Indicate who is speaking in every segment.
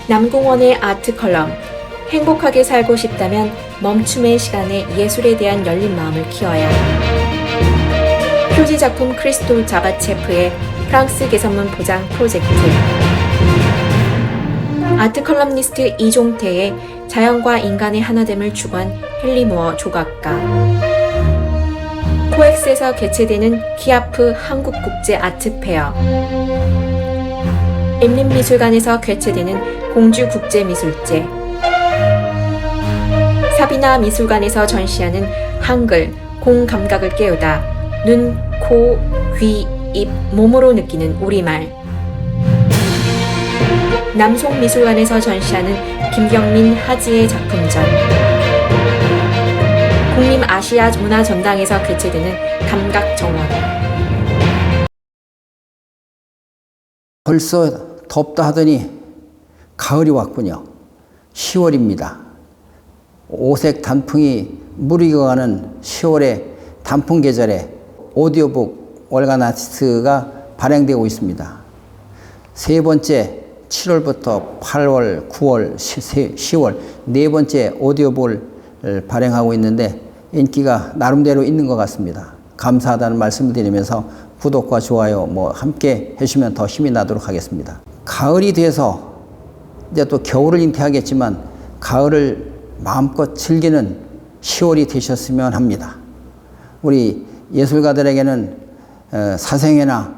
Speaker 1: 남궁원의 아트 컬럼. 행복하게 살고 싶다면 멈춤의 시간에 예술에 대한 열린 마음을 키워야. 표지 작품 크리스토 자바체프의 프랑스 개선문 포장 프로젝트. 아트 컬럼니스트 이종태의 자연과 인간의 하나됨을 추구한 헨리 무어 조각가. 코엑스에서 개최되는 키아프 한국국제 아트페어. 엠린미술관에서 개최되는 공주국제미술제. 사비나 미술관에서 전시하는 한글, 공감각을 깨우다 눈, 코, 귀, 입, 몸으로 느끼는 우리말. 남송미술관에서 전시하는 김경민, 하지의 작품전. 국립아시아문화전당에서 개최되는 감각정원.
Speaker 2: 벌써 덥다 하더니 가을이 왔군요. 10월입니다. 오색 단풍이 무르익어가는 10월의 단풍 계절에 오디오북 월간 아티스트가 발행되고 있습니다. 세 번째 7월부터 8월, 9월, 10월 네 번째 오디오북을 발행하고 있는데 인기가 나름대로 있는 것 같습니다. 감사하다는 말씀을 드리면서 구독과 좋아요 함께 해주시면 더 힘이 나도록 하겠습니다. 가을이 돼서 이제 또 겨울을 잉태하겠지만 가을을 마음껏 즐기는 10월이 되셨으면 합니다. 우리 예술가들에게는 사생회나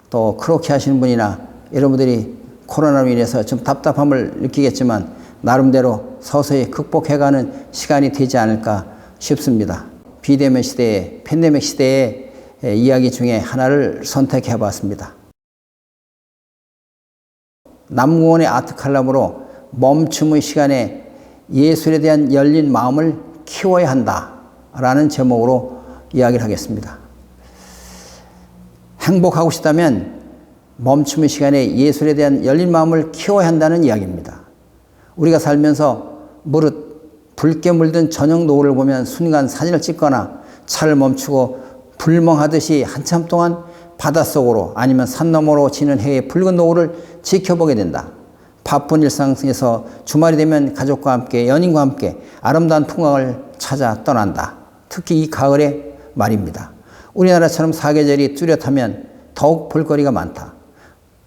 Speaker 2: 또 크로키 하시는 분이나 여러분들이 코로나로 인해서 좀 답답함을 느끼겠지만 나름대로 서서히 극복해가는 시간이 되지 않을까 싶습니다. 비대면 시대에 팬데믹 시대의 이야기 중에 하나를 선택해 봤습니다. 남궁원의 아트 칼럼으로 멈춤의 시간에 예술에 대한 열린 마음을 키워야 한다라는 제목으로 이야기를 하겠습니다. 행복하고 싶다면 멈춤의 시간에 예술에 대한 열린 마음을 키워야 한다는 이야기입니다. 우리가 살면서 무릇 붉게 물든 저녁 노을을 보면 순간 사진을 찍거나 차를 멈추고 불멍하듯이 한참 동안 바닷속으로 아니면 산 너머로 지는 해의 붉은 노을을 지켜보게 된다. 바쁜 일상에서 주말이 되면 가족과 함께 연인과 함께 아름다운 풍광을 찾아 떠난다. 특히 이 가을에 말입니다. 우리나라처럼 사계절이 뚜렷하면 더욱 볼거리가 많다.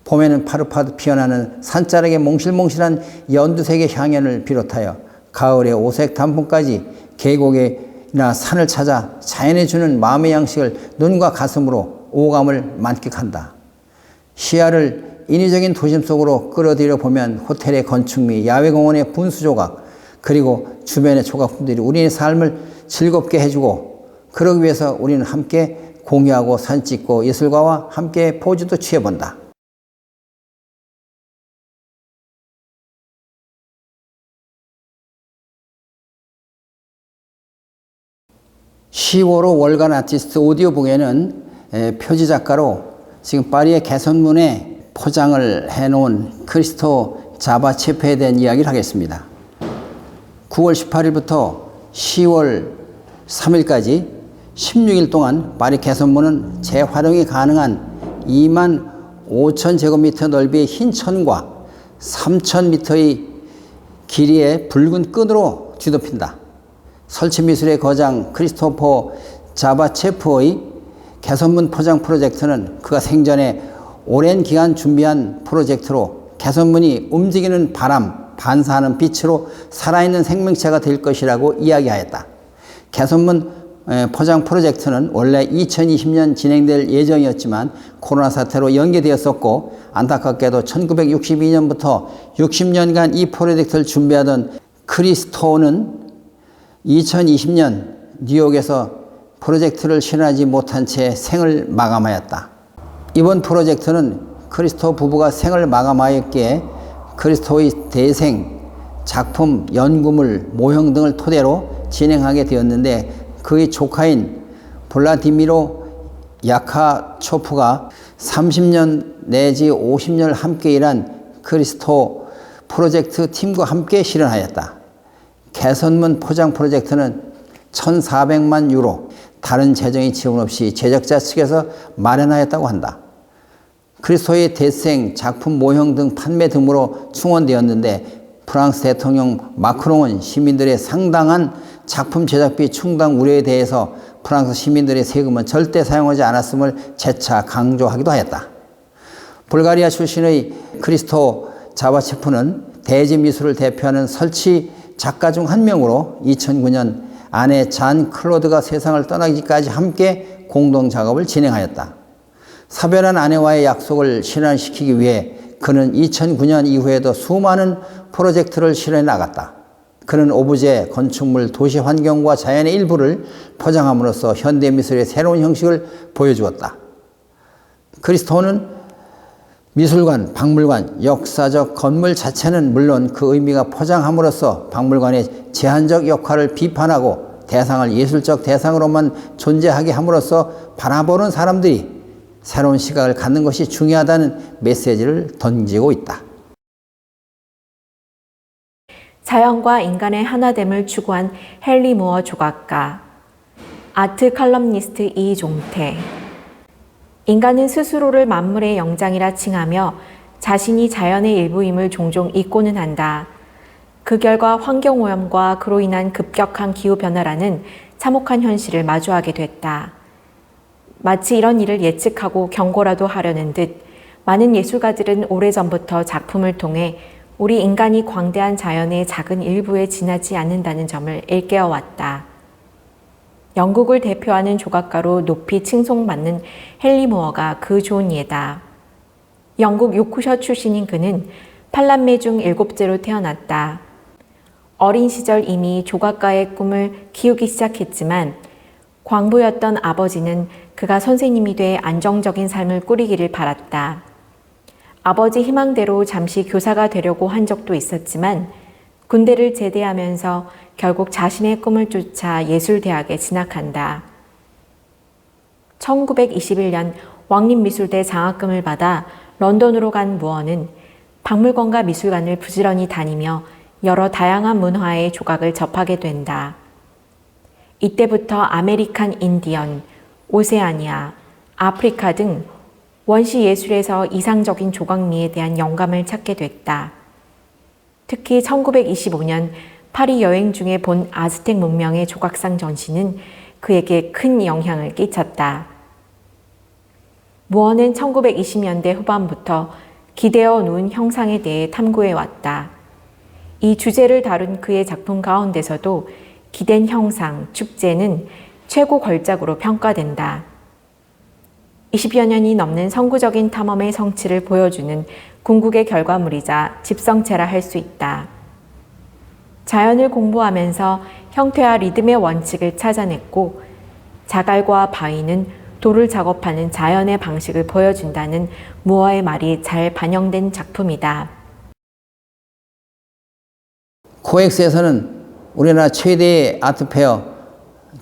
Speaker 2: 봄에는 파릇파릇 피어나는 산자락의 몽실몽실한 연두색의 향연을 비롯하여 가을의 오색 단풍까지 계곡이나 산을 찾아 자연에 주는 마음의 양식을 눈과 가슴으로 오감을 만끽한다. 시야를 인위적인 도심 속으로 끌어들여 보면 호텔의 건축미, 야외공원의 분수조각, 그리고 주변의 조각품들이 우리의 삶을 즐겁게 해주고 그러기 위해서 우리는 함께 공유하고 사진 찍고 예술가와 함께 포즈도 취해본다. (10월) 월간 아티스트 오디오북에는 표지 작가로 지금 파리의 개선문에 포장을 해놓은 크리스토 자바체프에 대한 이야기를 하겠습니다. 9월 18일부터 10월 3일까지 16일 동안 파리 개선문은 재활용이 가능한 2만 5천 제곱미터 넓이의 흰 천과 3,000m의 길이의 붉은 끈으로 뒤덮인다. 설치미술의 거장 크리스토퍼 자바체프의 개선문 포장 프로젝트는 그가 생전에 오랜 기간 준비한 프로젝트로 개선문이 움직이는 바람, 반사하는 빛으로 살아있는 생명체가 될 것이라고 이야기하였다. 개선문 포장 프로젝트는 원래 2020년 진행될 예정이었지만 코로나 사태로 연기되었었고 안타깝게도 1962년부터 60년간 이 프로젝트를 준비하던 크리스토는 2020년 뉴욕에서 프로젝트를 실현하지 못한 채 생을 마감하였다. 이번 프로젝트는 크리스토 부부가 생을 마감하였기에 크리스토의 대생, 작품, 연구물, 모형 등을 토대로 진행하게 되었는데 그의 조카인 블라디미로 야카초프가 30년 내지 50년을 함께 일한 크리스토 프로젝트 팀과 함께 실현하였다. 개선문 포장 프로젝트는 1,400만 유로, 다른 재정의 지원 없이 제작자 측에서 마련하였다고 한다. 그리스도의 대생, 작품 모형 등 판매 등으로 충원되었는데 프랑스 대통령 마크롱은 시민들의 상당한 작품 제작비 충당 우려에 대해서 프랑스 시민들의 세금은 절대 사용하지 않았음을 재차 강조하기도 하였다. 불가리아 출신의 크리스토 자바체프는 대지미술을 대표하는 설치 작가 중 한 명으로 2009년 아내 잔 클로드가 세상을 떠나기까지 함께 공동 작업을 진행하였다. 사별한 아내와의 약속을 실현시키기 위해 그는 2009년 이후에도 수많은 프로젝트를 실현해 나갔다. 그는 오브제, 건축물, 도시 환경과 자연의 일부를 포장함으로써 현대미술의 새로운 형식을 보여주었다. 크리스토는 미술관, 박물관, 역사적 건물 자체는 물론 그 의미가 포장함으로써 박물관의 제한적 역할을 비판하고 대상을 예술적 대상으로만 존재하게 함으로써 바라보는 사람들이 새로운 시각을 갖는 것이 중요하다는 메시지를 던지고 있다.
Speaker 1: 자연과 인간의 하나됨을 추구한 헨리 무어 조각가, 아트 칼럼니스트 이종태. 인간은 스스로를 만물의 영장이라 칭하며 자신이 자연의 일부임을 종종 잊고는 한다. 그 결과 환경오염과 그로 인한 급격한 기후변화라는 참혹한 현실을 마주하게 됐다. 마치 이런 일을 예측하고 경고라도 하려는 듯 많은 예술가들은 오래전부터 작품을 통해 우리 인간이 광대한 자연의 작은 일부에 지나지 않는다는 점을 일깨워왔다. 영국을 대표하는 조각가로 높이 칭송받는 헨리 무어가 그 좋은 예다. 영국 요크셔 출신인 그는 8남매 중 7째로 태어났다. 어린 시절 이미 조각가의 꿈을 키우기 시작했지만 광부였던 아버지는 그가 선생님이 돼 안정적인 삶을 꾸리기를 바랐다. 아버지 희망대로 잠시 교사가 되려고 한 적도 있었지만 군대를 제대하면서 결국 자신의 꿈을 쫓아 예술대학에 진학한다. 1921년 왕립미술대 장학금을 받아 런던으로 간 무어는 박물관과 미술관을 부지런히 다니며 여러 다양한 문화의 조각을 접하게 된다. 이때부터 아메리칸 인디언, 오세아니아, 아프리카 등 원시 예술에서 이상적인 조각미에 대한 영감을 찾게 됐다. 특히 1925년 파리 여행 중에 본 아즈텍 문명의 조각상 전시는 그에게 큰 영향을 끼쳤다. 무어는 1920년대 후반부터 기대어 놓은 형상에 대해 탐구해 왔다. 이 주제를 다룬 그의 작품 가운데서도 기댄 형상, 축제는 최고 걸작으로 평가된다. 20여 년이 넘는 선구적인 탐험의 성취를 보여주는 궁극의 결과물이자 집성체라 할 수 있다. 자연을 공부하면서 형태와 리듬의 원칙을 찾아냈고 자갈과 바위는 돌을 작업하는 자연의 방식을 보여준다는 무어의 말이 잘 반영된 작품이다.
Speaker 2: 코엑스에서는 우리나라 최대의 아트페어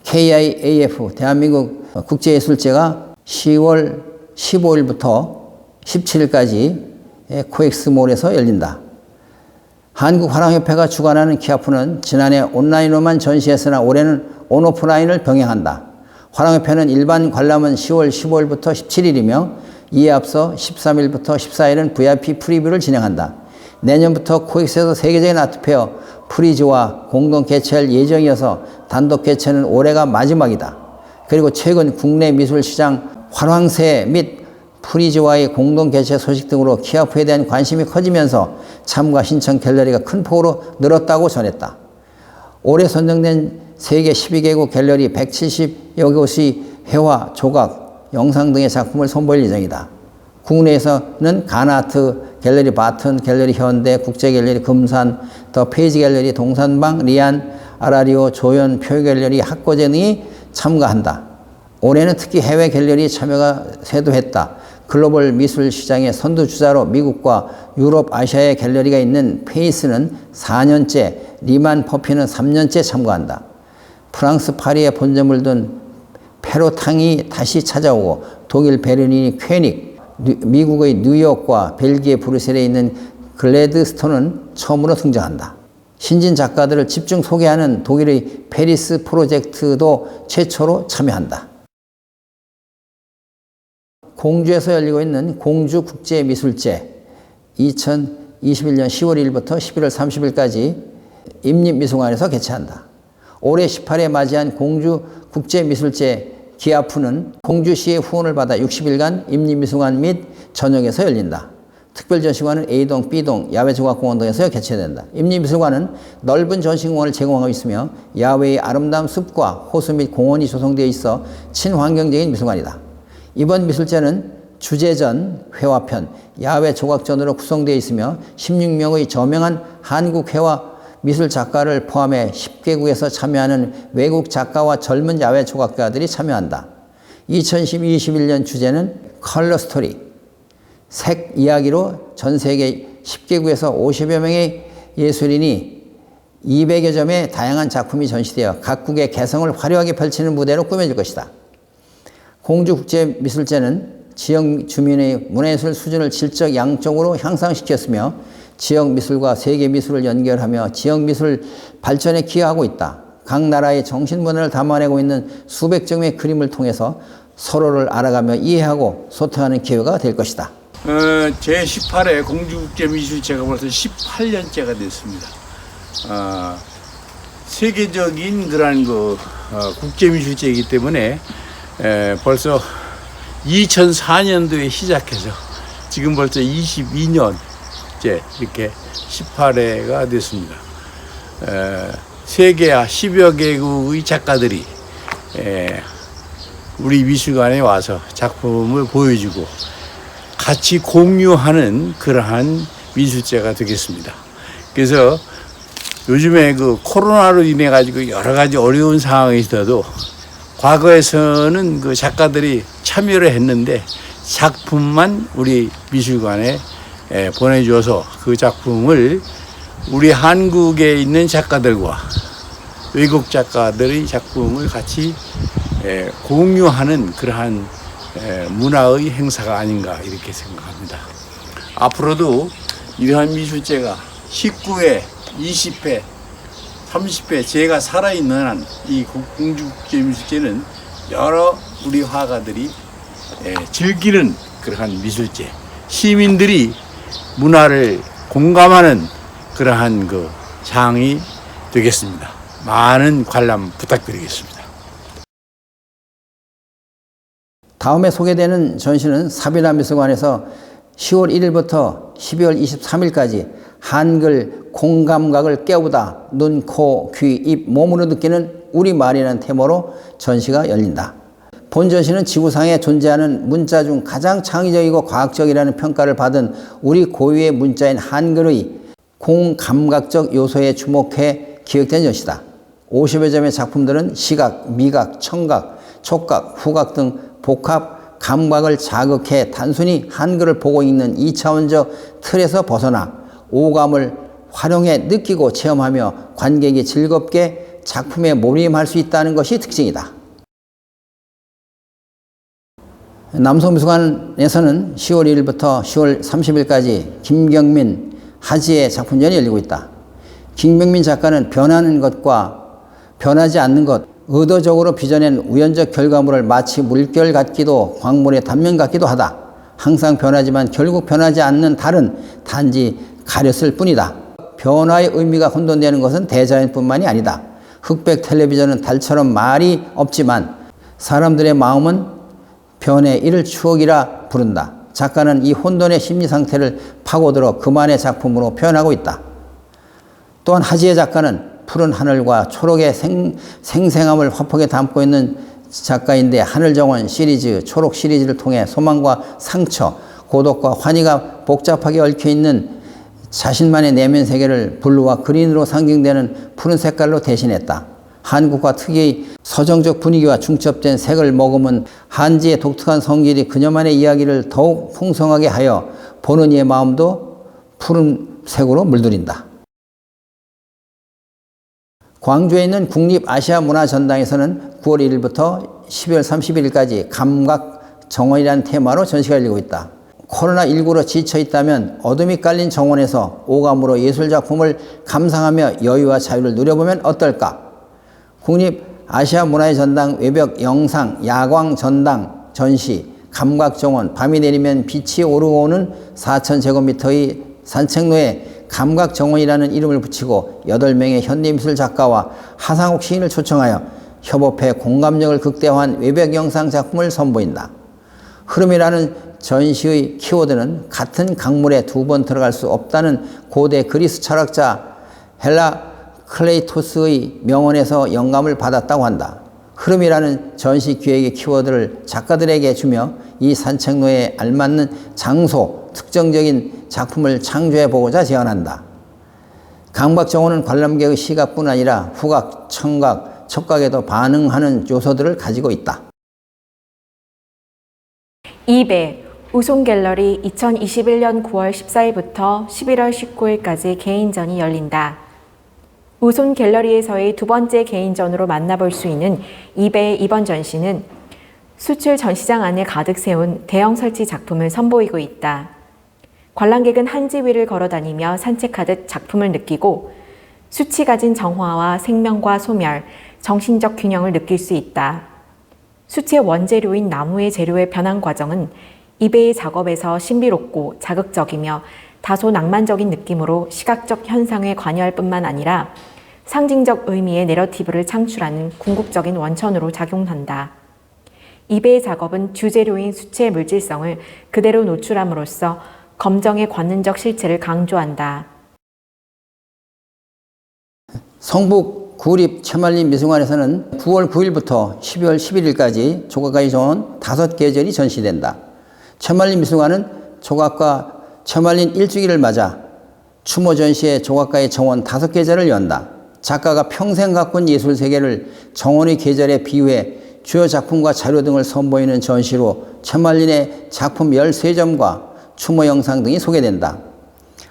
Speaker 2: KIAF 대한민국 국제예술제가 10월 15일부터 17일까지 코엑스몰에서 열린다. 한국화랑협회가 주관하는 키아프는 지난해 온라인으로만 전시했으나 올해는 온오프라인을 병행한다. 화랑협회는 일반 관람은 10월 15일부터 17일이며 이에 앞서 13일부터 14일은 VIP 프리뷰를 진행한다. 내년부터 코엑스에서 세계적인 아트페어 프리즈와 공동 개최할 예정이어서 단독 개최는 올해가 마지막이다. 그리고 최근 국내 미술시장 화랑새 및 프리즈와의 공동 개최 소식 등으로 키아프에 대한 관심이 커지면서 참가 신청 갤러리가 큰 폭으로 늘었다고 전했다. 올해 선정된 세계 12개국 갤러리 170여 곳이 회화, 조각, 영상 등의 작품을 선보일 예정이다. 국내에서는 가나아트 갤러리 바튼, 갤러리 현대, 국제갤러리 금산, 더 페이지 갤러리 동산방, 리안, 아라리오, 조연, 표갤러리, 학고제 등이 참가한다. 올해는 특히 해외 갤러리 참여가 쇄도했다. 글로벌 미술 시장의 선두주자로 미국과 유럽, 아시아의 갤러리가 있는 페이스는 4년째, 리만 퍼피는 3년째 참가한다. 프랑스 파리에 본점을 둔 페로탕이 다시 찾아오고 독일 베르린이 퀘닉, 미국의 뉴욕과 벨기에 브뤼셀에 있는 글래드스톤은 처음으로 등장한다. 신진 작가들을 집중 소개하는 독일의 페리스 프로젝트도 최초로 참여한다. 공주에서 열리고 있는 공주국제미술제 2021년 10월 1일부터 11월 30일까지 임립미술관에서 개최한다. 올해 18회 맞이한 공주국제미술제 기아프는 공주시의 후원을 받아 60일간 임립미술관 및 전역에서 열린다. 특별전시관은 A동, B동, 야외조각공원 등에서 개최된다. 임립미술관은 넓은 전시공간을 제공하고 있으며 야외의 아름다운 숲과 호수 및 공원이 조성되어 있어 친환경적인 미술관이다. 이번 미술제는 주제전, 회화편, 야외 조각전으로 구성되어 있으며 16명의 저명한 한국 회화 미술 작가를 포함해 10개국에서 참여하는 외국 작가와 젊은 야외 조각가들이 참여한다. 2021년 주제는 컬러 스토리, 색 이야기로 전 세계 10개국에서 50여 명의 예술인이 200여 점의 다양한 작품이 전시되어 각국의 개성을 화려하게 펼치는 무대로 꾸며질 것이다. 공주국제미술제는 지역 주민의 문화예술 수준을 질적 양적으로 향상시켰으며 지역 미술과 세계 미술을 연결하며 지역 미술 발전에 기여하고 있다. 각 나라의 정신문화를 담아내고 있는 수백 점의 그림을 통해서 서로를 알아가며 이해하고 소통하는 기회가 될 것이다.
Speaker 3: 제18회 공주국제미술제가 벌써 18년째가 됐습니다. 세계적인 그러한 국제미술제이기 때문에 벌써 2004년도에 시작해서 지금 벌써 22년째 이렇게 18회가 됐습니다. 세계 10여 개국의 작가들이 우리 미술관에 와서 작품을 보여주고 같이 공유하는 그러한 미술제가 되겠습니다. 그래서 요즘에 코로나로 인해 가지고 여러 가지 어려운 상황이 있어도 과거에서는 작가들이 참여를 했는데 작품만 우리 미술관에 보내줘서 그 작품을 우리 한국에 있는 작가들과 외국 작가들의 작품을 같이 공유하는 그러한 문화의 행사가 아닌가 이렇게 생각합니다. 앞으로도 이러한 미술제가 19회, 20회, 30회 제가 살아있는 한 이 공주국제미술제는 여러 우리 화가들이 즐기는 그러한 미술제, 시민들이 문화를 공감하는 그러한 장이 되겠습니다. 많은 관람 부탁드리겠습니다.
Speaker 2: 다음에 소개되는 전시는 사비라 미술관에서 10월 1일부터 12월 23일까지 한글 공감각을 깨우다 눈, 코, 귀, 입, 몸으로 느끼는 우리말이라는 테마로 전시가 열린다. 본 전시는 지구상에 존재하는 문자 중 가장 창의적이고 과학적이라는 평가를 받은 우리 고유의 문자인 한글의 공감각적 요소에 주목해 기획된 전시다. 50여 점의 작품들은 시각, 미각, 청각, 촉각, 후각 등 복합 감각을 자극해 단순히 한글을 보고 읽는 2차원적 틀에서 벗어나 오감을 활용해 느끼고 체험하며 관객이 즐겁게 작품에 몰입할 수 있다는 것이 특징이다. 남성미술관에서는 10월 1일부터 10월 30일까지 김경민, 하지의 작품전이 열리고 있다. 김경민 작가는 변하는 것과 변하지 않는 것, 의도적으로 빚어낸 우연적 결과물을 마치 물결 같기도 광물의 단면 같기도 하다. 항상 변하지만 결국 변하지 않는 달은 단지 가렸을 뿐이다. 변화의 의미가 혼돈되는 것은 대자연뿐만이 아니다. 흑백 텔레비전은 달처럼 말이 없지만 사람들의 마음은 변해 이를 추억이라 부른다. 작가는 이 혼돈의 심리 상태를 파고들어 그만의 작품으로 표현하고 있다. 또한 하지의 작가는 푸른 하늘과 초록의 생생함을 화폭에 담고 있는 작가인데 하늘정원 시리즈, 초록 시리즈를 통해 소망과 상처, 고독과 환희가 복잡하게 얽혀있는 자신만의 내면 세계를 블루와 그린으로 상징되는 푸른 색깔로 대신했다. 한국과 특유의 서정적 분위기와 중첩된 색을 머금은 한지의 독특한 성질이 그녀만의 이야기를 더욱 풍성하게 하여 보는 이의 마음도 푸른 색으로 물들인다. 광주에 있는 국립아시아문화전당에서는 9월 1일부터 12월 31일까지 감각 정원이라는 테마로 전시가 열리고 있다. 코로나19로 지쳐있다면 어둠이 깔린 정원에서 오감으로 예술작품을 감상하며 여유와 자유를 누려보면 어떨까? 국립아시아문화의 전당 외벽 영상 야광 전당 전시 감각정원, 밤이 내리면 빛이 오르고 오는 4,000제곱미터의 산책로에 감각정원이라는 이름을 붙이고 8명의 현대미술 작가와 하상욱 시인을 초청하여 협업해 공감력을 극대화한 외벽 영상 작품을 선보인다. 흐름이라는 전시의 키워드는 같은 강물에 2번 들어갈 수 없다는 고대 그리스 철학자 헤라클레이토스의 명언에서 영감을 받았다고 한다. 흐름이라는 전시 기획의 키워드를 작가들에게 주며 이 산책로에 알맞는 장소, 특정적인 작품을 창조해 보고자 제안한다. 감각정원은 관람객의 시각뿐 아니라 후각, 청각, 촉각에도 반응하는 요소들을 가지고 있다.
Speaker 1: 2배 우송갤러리 2021년 9월 14일부터 11월 19일까지 개인전이 열린다. 우손 갤러리에서의 두 번째 개인전으로 만나볼 수 있는 2배의 이번 전시는 수출 전시장 안에 가득 세운 대형 설치 작품을 선보이고 있다. 관람객은 한지 위를 걸어다니며 산책하듯 작품을 느끼고 숯이 가진 정화와 생명과 소멸, 정신적 균형을 느낄 수 있다. 숯의 원재료인 나무의 재료의 변환 과정은 2배의 작업에서 신비롭고 자극적이며 다소 낭만적인 느낌으로 시각적 현상에 관여할 뿐만 아니라 상징적 의미의 내러티브를 창출하는 궁극적인 원천으로 작용한다. 2배의 작업은 주재료인 숯의 물질성을 그대로 노출함으로써 검정의 관능적 실체를 강조한다.
Speaker 2: 성북 구립 최말린 미술관에서는 9월 9일부터 12월 11일까지 조각가의 정원 5계절이 전시된다. 최말린 미술관은 조각가 최말린 일주기를 맞아 추모 전시에 조각가의 정원 5계절을 연다. 작가가 평생 가꾼 예술 세계를 정원의 계절에 비유해 주요 작품과 자료 등을 선보이는 전시로 최말린의 작품 13점과 추모 영상 등이 소개된다.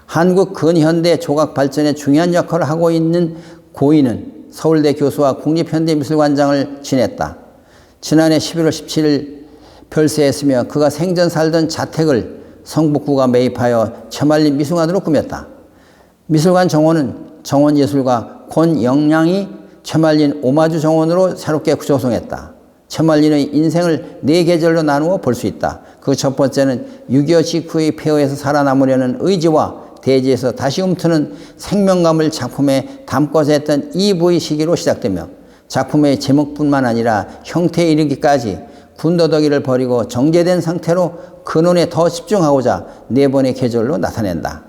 Speaker 2: 한국 근현대 조각 발전에 중요한 역할을 하고 있는 고인은 서울대 교수와 국립현대미술관장을 지냈다. 지난해 11월 17일 별세했으며 그가 생전 살던 자택을 성북구가 매입하여 최말린 미술관으로 꾸몄다. 미술관 정원은 정원예술가 권영량이 최말린 오마주 정원으로 새롭게 조성했다. 최말린의 인생을 4계절로 나누어 볼 수 있다. 그 첫 번째는 6.25 직후의 폐허에서 살아남으려는 의지와 대지에서 다시 움트는 생명감을 작품에 담고자 했던 EV 시기로 시작되며 작품의 제목뿐만 아니라 형태에 이르기까지 군더더기를 버리고 정제된 상태로 근원에 더 집중하고자 4번의 계절로 나타낸다.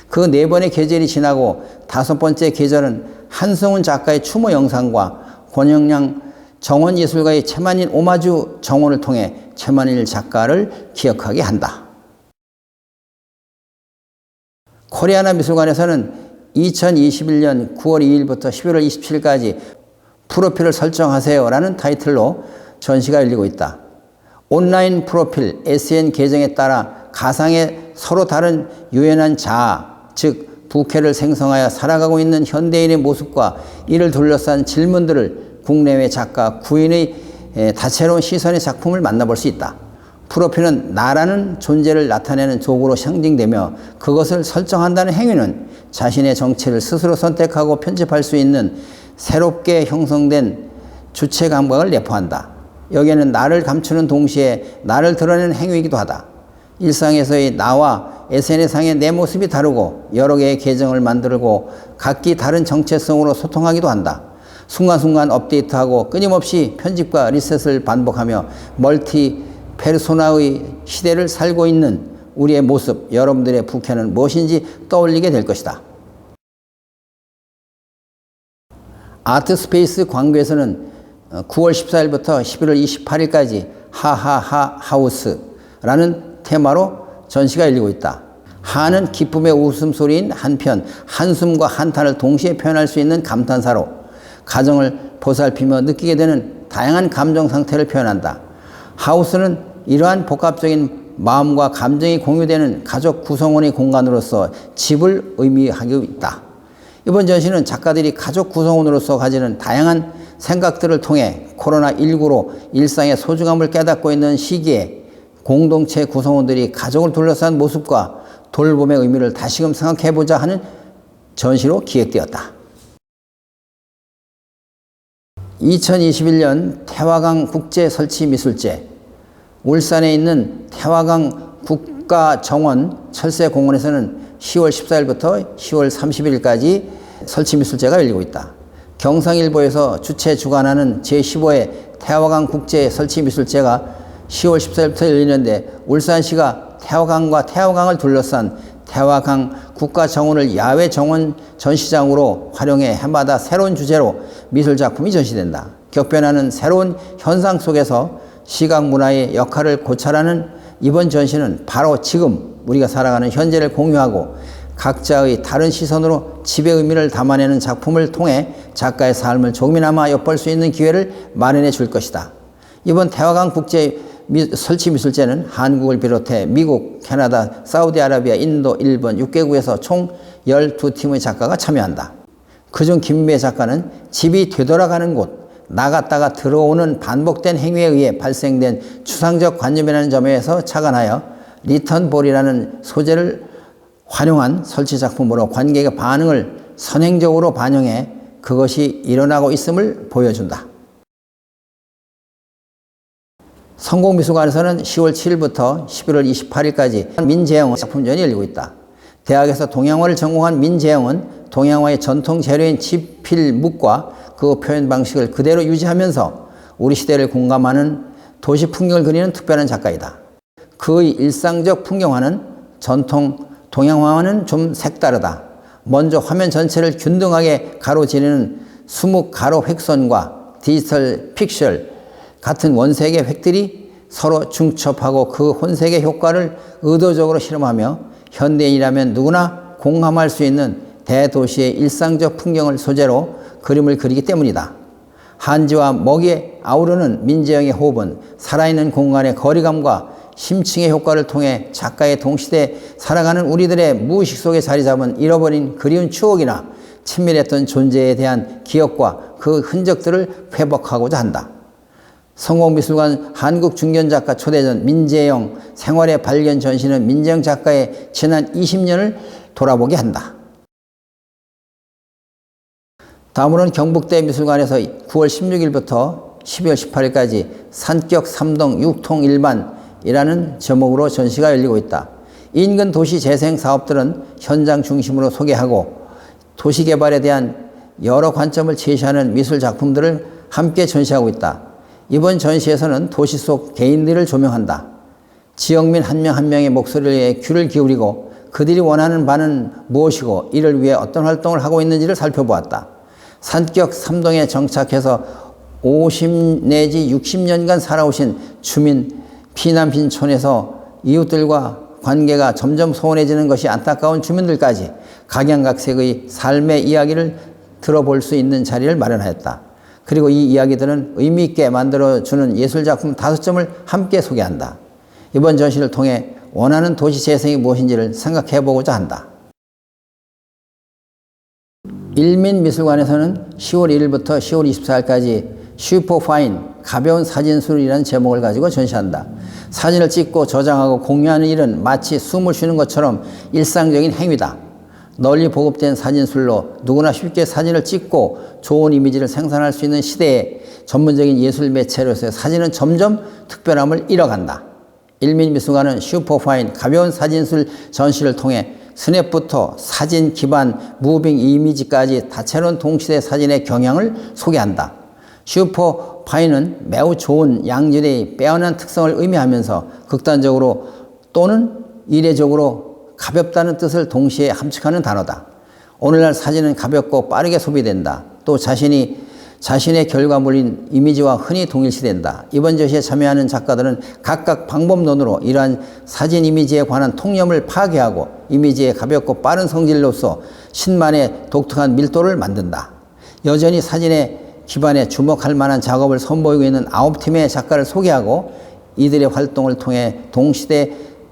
Speaker 2: 그 4번의 계절이 지나고 5번째 계절은 한승훈 작가의 추모 영상과 권영량 정원예술가의 최만일 오마주 정원을 통해 최만일 작가를 기억하게 한다. 코리아나 미술관에서는 2021년 9월 2일부터 11월 27일까지 프로필을 설정하세요라는 타이틀로 전시가 열리고 있다. 온라인 프로필, SN 계정에 따라 가상의 서로 다른 유연한 자아, 즉 부캐를 생성하여 살아가고 있는 현대인의 모습과 이를 둘러싼 질문들을 국내외 작가, 구인의 다채로운 시선의 작품을 만나볼 수 있다. 프로필은 나라는 존재를 나타내는 도구로 상징되며 그것을 설정한다는 행위는 자신의 정체를 스스로 선택하고 편집할 수 있는 새롭게 형성된 주체 감각을 내포한다. 여기에는 나를 감추는 동시에 나를 드러내는 행위이기도 하다. 일상에서의 나와 SNS상의 내 모습이 다르고 여러 개의 계정을 만들고 각기 다른 정체성으로 소통하기도 한다. 순간순간 업데이트하고 끊임없이 편집과 리셋을 반복하며 멀티 페르소나의 시대를 살고 있는 우리의 모습, 여러분들의 부캐는 무엇인지 떠올리게 될 것이다. 아트스페이스 광교에서는 9월 14일부터 11월 28일까지 하하하 하우스라는 테마로 전시가 열리고 있다. 하는 기쁨의 웃음소리인 한편, 한숨과 한탄을 동시에 표현할 수 있는 감탄사로 가정을 보살피며 느끼게 되는 다양한 감정 상태를 표현한다. 하우스는 이러한 복합적인 마음과 감정이 공유되는 가족 구성원의 공간으로서 집을 의미하고 있다. 이번 전시는 작가들이 가족 구성원으로서 가지는 다양한 생각들을 통해 코로나19로 일상의 소중함을 깨닫고 있는 시기에 공동체 구성원들이 가족을 둘러싼 모습과 돌봄의 의미를 다시금 생각해보자 하는 전시로 기획되었다. 2021년 태화강 국제설치미술제 울산에 있는 태화강 국가정원 철새공원에서는 10월 14일부터 10월 31일까지 설치미술제가 열리고 있다. 경상일보에서 주최 주관하는 제15회 태화강 국제 설치미술제가 10월 14일부터 열리는데 울산시가 태화강과 태화강을 둘러싼 태화강 국가정원을 야외 정원 전시장으로 활용해 해마다 새로운 주제로 미술작품이 전시된다. 격변하는 새로운 현상 속에서 시각문화의 역할을 고찰하는 이번 전시는 바로 지금 우리가 살아가는 현재를 공유하고 각자의 다른 시선으로 집의 의미를 담아내는 작품을 통해 작가의 삶을 조금이나마 엿볼 수 있는 기회를 마련해 줄 것이다. 이번 태화강 국제 설치미술제는 한국을 비롯해 미국, 캐나다, 사우디아라비아, 인도, 일본 6개국에서 총 12팀의 작가가 참여한다. 그중 김미애 작가는 집이 되돌아가는 곳, 나갔다가 들어오는 반복된 행위에 의해 발생된 추상적 관념이라는 점에서 착안하여 리턴볼이라는 소재를 활용한 설치 작품으로 관객의 반응을 선행적으로 반영해 그것이 일어나고 있음을 보여준다. 성공미술관에서는 10월 7일부터 11월 28일까지 민재영 작품전이 열리고 있다. 대학에서 동양화를 전공한 민재영은 동양화의 전통 재료인 지필묵과 그 표현 방식을 그대로 유지하면서 우리 시대를 공감하는 도시 풍경을 그리는 특별한 작가이다. 그의 일상적 풍경화는 전통 동양화와는 좀 색다르다. 먼저 화면 전체를 균등하게 가로지르는 수묵 가로 획선과 디지털 픽셀 같은 원색의 획들이 서로 중첩하고 그 혼색의 효과를 의도적으로 실험하며 현대인이라면 누구나 공감할 수 있는 대도시의 일상적 풍경을 소재로 그림을 그리기 때문이다. 한지와 먹이에 아우르는 민재영의 호흡은 살아있는 공간의 거리감과 심층의 효과를 통해 작가의 동시대에 살아가는 우리들의 무의식 속에 자리 잡은 잃어버린 그리운 추억이나 친밀했던 존재에 대한 기억과 그 흔적들을 회복하고자 한다. 성공미술관 한국중견작가 초대전 민재영 생활의 발견 전시는 민재영 작가의 지난 20년을 돌아보게 한다. 다음으로는 경북대 미술관에서 9월 16일부터 12월 18일까지 산격 3동 6통 일반이라는 제목으로 전시가 열리고 있다. 인근 도시 재생 사업들은 현장 중심으로 소개하고 도시개발에 대한 여러 관점을 제시하는 미술 작품들을 함께 전시하고 있다. 이번 전시에서는 도시 속 개인들을 조명한다. 지역민 한 명 한 명의 목소리에 귀를 기울이고 그들이 원하는 바는 무엇이고 이를 위해 어떤 활동을 하고 있는지를 살펴보았다. 산격 3동에 정착해서 50 내지 60년간 살아오신 주민 피난빈촌에서 이웃들과 관계가 점점 소원해지는 것이 안타까운 주민들까지 각양각색의 삶의 이야기를 들어볼 수 있는 자리를 마련하였다. 그리고 이 이야기들은 의미 있게 만들어주는 예술작품 5점을 함께 소개한다. 이번 전시를 통해 원하는 도시 재생이 무엇인지를 생각해보고자 한다. 일민미술관에서는 10월 1일부터 10월 24일까지 슈퍼파인 가벼운 사진술이라는 제목을 가지고 전시한다. 사진을 찍고 저장하고 공유하는 일은 마치 숨을 쉬는 것처럼 일상적인 행위다. 널리 보급된 사진술로 누구나 쉽게 사진을 찍고 좋은 이미지를 생산할 수 있는 시대에 전문적인 예술 매체로서의 사진은 점점 특별함을 잃어간다. 일민미술관은 슈퍼파인 가벼운 사진술 전시를 통해 스냅부터 사진 기반 무빙 이미지까지 다채로운 동시대 사진의 경향을 소개한다. 슈퍼파인은 매우 좋은 양질의 빼어난 특성을 의미하면서 극단적으로 또는 이례적으로 가볍다는 뜻을 동시에 함축하는 단어다. 오늘날 사진은 가볍고 빠르게 소비된다. 또 자신의 결과물인 이미지와 흔히 동일시된다. 이번 전시에 참여하는 작가들은 각각 방법론으로 이러한 사진 이미지에 관한 통념을 파괴하고 이미지의 가볍고 빠른 성질로서 신만의 독특한 밀도를 만든다. 여전히 사진의 기반에 주목할 만한 작업을 선보이고 있는 9팀의 작가를 소개하고 이들의 활동을 통해 동시대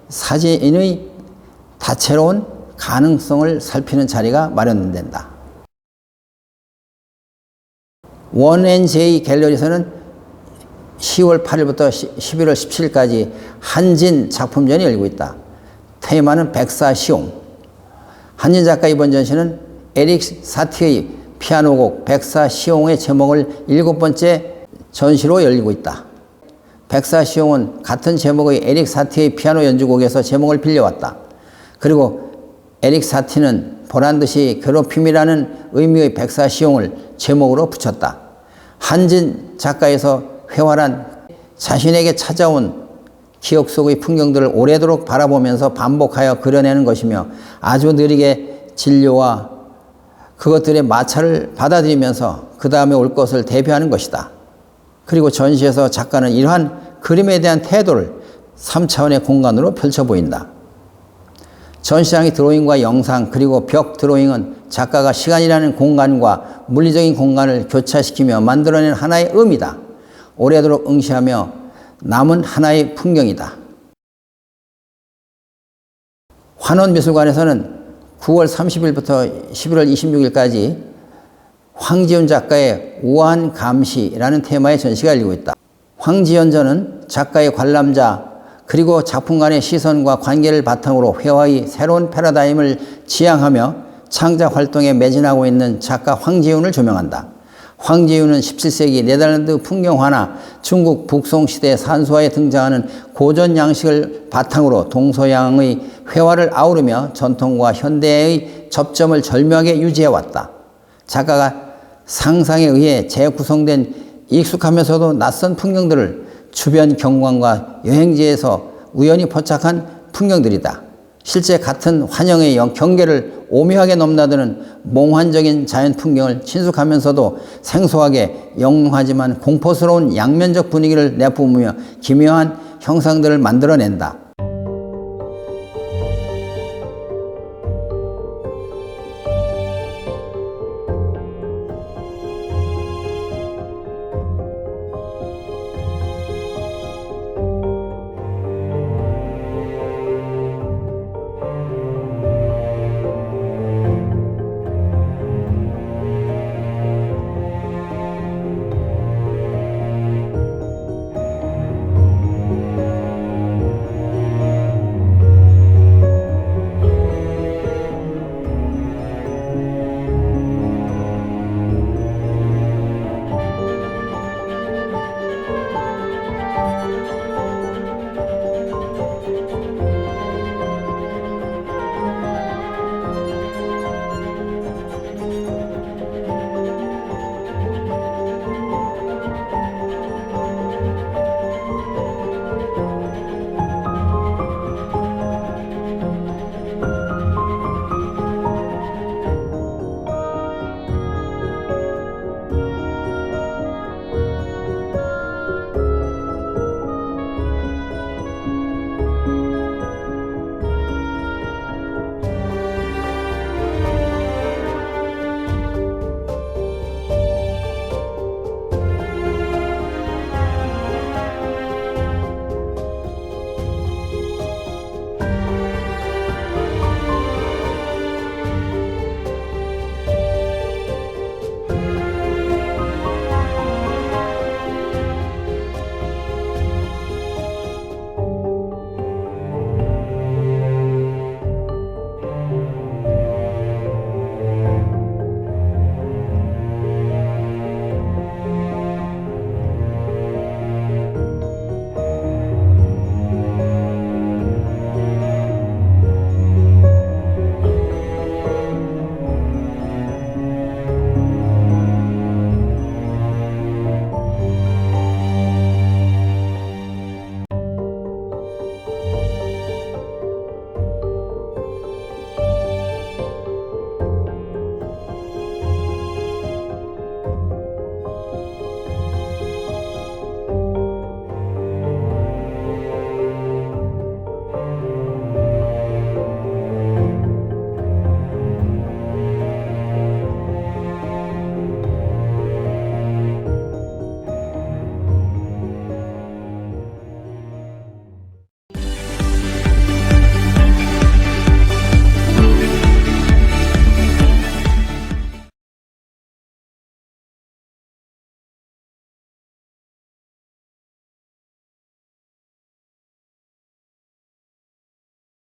Speaker 2: 사진의 다채로운 가능성을 살피는 자리가 마련된다. 원앤제이 갤러리에서는 10월 8일부터 11월 17일까지 한진 작품전이 열리고 있다. 테마는 백사시옹. 한진 작가 이번 전시는 에릭 사티의 피아노곡 백사시옹의 제목을 7번째 전시로 열리고 있다. 백사시용은 같은 제목의 에릭 사티의 피아노 연주곡에서 제목을 빌려왔다. 그리고 에릭 사티는 보란듯이 괴롭힘이라는 의미의 백사시용을 제목으로 붙였다. 한진 작가에서 회화란 자신에게 찾아온 기억 속의 풍경들을 오래도록 바라보면서 반복하여 그려내는 것이며 아주 느리게 진료와 그것들의 마찰을 받아들이면서 그 다음에 올 것을 대비하는 것이다. 그리고 전시에서 작가는 이러한 그림에 대한 태도를 3차원의 공간으로 펼쳐 보인다. 전시장의 드로잉과 영상 그리고 벽 드로잉은 작가가 시간이라는 공간과 물리적인 공간을 교차시키며 만들어낸 하나의 의미다. 오래도록 응시하며 남은 하나의 풍경이다. 환원미술관에서는 9월 30일부터 11월 26일까지 황지연 작가의 우아한 감시라는 테마의 전시가 열리고 있다. 황지연 전은 작가의 관람자 그리고 작품 간의 시선과 관계를 바탕으로 회화의 새로운 패러다임을 지향하며 창작 활동에 매진하고 있는 작가 황지윤을 조명한다. 황지윤은 17세기 네덜란드 풍경화나 중국 북송 시대 산수화에 등장하는 고전 양식을 바탕으로 동서양의 회화를 아우르며 전통과 현대의 접점을 절묘하게 유지해왔다. 작가가 상상에 의해 재구성된 익숙하면서도 낯선 풍경들을 주변 경관과 여행지에서 우연히 포착한 풍경들이다. 실제 같은 환영의 경계를 오묘하게 넘나드는 몽환적인 자연 풍경을 친숙하면서도 생소하게 영롱하지만 공포스러운 양면적 분위기를 내뿜으며 기묘한 형상들을 만들어낸다.